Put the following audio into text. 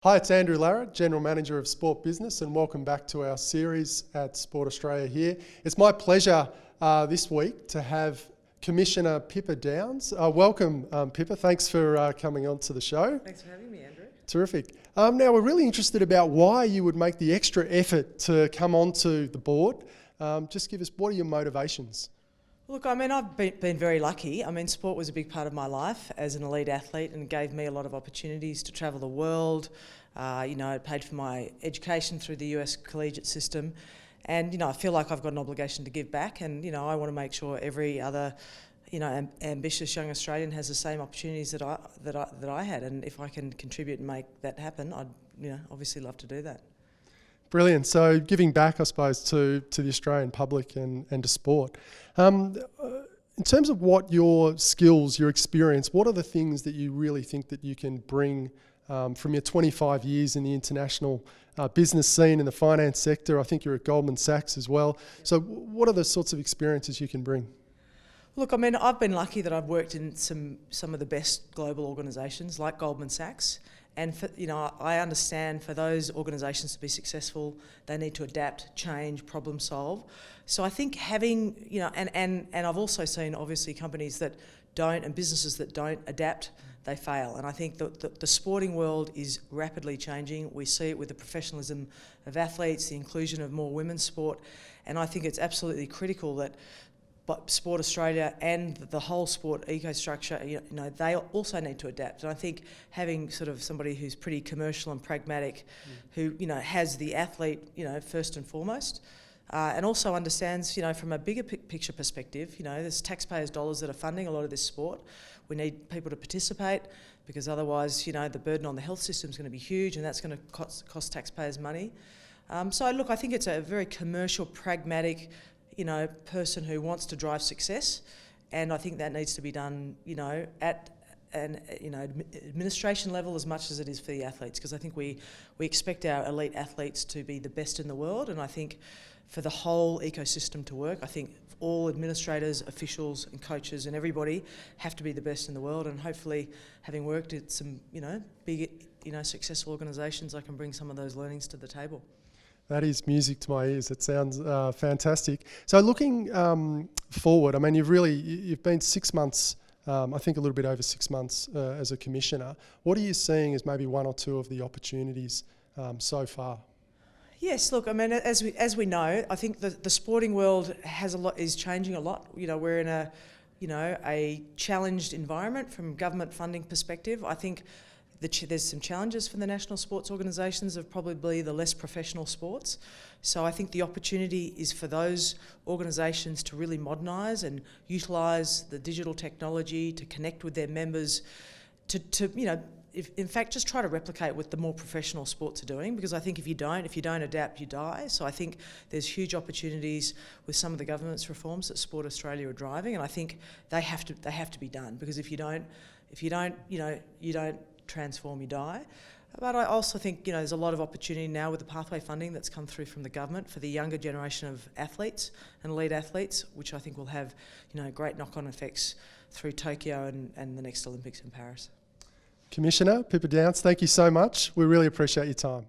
Hi, it's Andrew Larratt, General Manager of Sport Business, and welcome back to our series at Sport Australia here. It's my pleasure this week to have Commissioner Pippa Downs. Welcome, Pippa. Thanks for coming on to the show. Thanks for having me, Andrew. Terrific. Now, we're really interested about why you would make the extra effort to come onto the board. Just give us, what are your motivations? Look, I've been very lucky. Sport was a big part of my life as an elite athlete and gave me a lot of opportunities to travel the world. It paid for my education through the US collegiate system. And, I feel like I've got an obligation to give back. And, I want to make sure every other, ambitious young Australian has the same opportunities that I had. And if I can contribute and make that happen, I'd, obviously love to do that. Brilliant. So giving back, I suppose, to the Australian public and to sport. In terms of what your skills, your experience, what are the things that you really think that you can bring from your 25 years in the international business scene in the finance sector? I think you're at Goldman Sachs as well. So what are the sorts of experiences you can bring? Look, I've been lucky that I've worked in some of the best global organisations like Goldman Sachs. And I understand for those organisations to be successful, they need to adapt, change, problem solve. So I think having, and I've also seen obviously companies that don't and businesses that don't adapt, they fail. And I think the sporting world is rapidly changing. We see it with the professionalism of athletes, the inclusion of more women's sport. And I think it's absolutely critical that Sport Australia and the whole sport eco-structure, they also need to adapt. And I think having sort of somebody who's pretty commercial and pragmatic, who, has the athlete, first and foremost, and also understands, from a bigger picture perspective, there's taxpayers' dollars that are funding a lot of this sport. We need people to participate because otherwise, the burden on the health system is going to be huge and that's going to cost taxpayers money. So look, I think it's a very commercial, pragmatic, person who wants to drive success, and I think that needs to be done, at an administration level as much as it is for the athletes, because I think we expect our elite athletes to be the best in the world, and I think for the whole ecosystem to work, I think all administrators, officials and coaches and everybody have to be the best in the world, and hopefully having worked at some, big, successful organisations, I can bring some of those learnings to the table. That is music to my ears. It sounds fantastic. So looking forward, you've been 6 months, I think a little bit over 6 months as a commissioner. What are you seeing as maybe one or two of the opportunities so far? Yes, look, as we know, I think the sporting world is changing a lot. We're in a challenged environment from government funding perspective. I think there's some challenges for the national sports organisations of probably the less professional sports. So I think the opportunity is for those organisations to really modernise and utilise the digital technology to connect with their members, in fact, just try to replicate what the more professional sports are doing, because I think if you don't adapt, you die. So I think there's huge opportunities with some of the government's reforms that Sport Australia are driving, and I think they have to be done, because if you don't transform, you die. But I also think there's a lot of opportunity now with the pathway funding that's come through from the government for the younger generation of athletes and elite athletes, which I think will have great knock-on effects through Tokyo and the next Olympics in Paris. Commissioner Pippa Downs, thank you so much. We really appreciate your time.